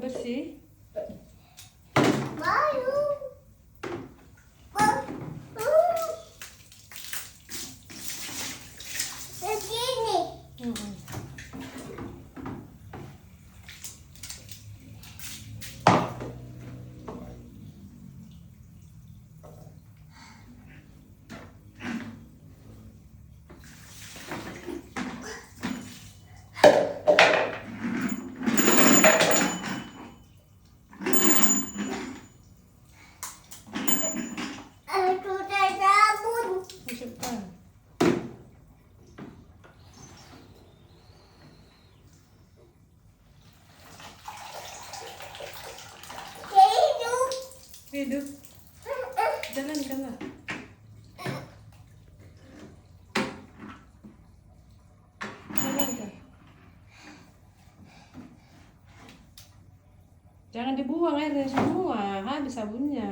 bersih. Baru. Begini. Sudah sabun. Masukkan. Hidup. Hidup. Jalankanlah. Jalankan. Jangan dibuang airnya semua, habis sabunnya.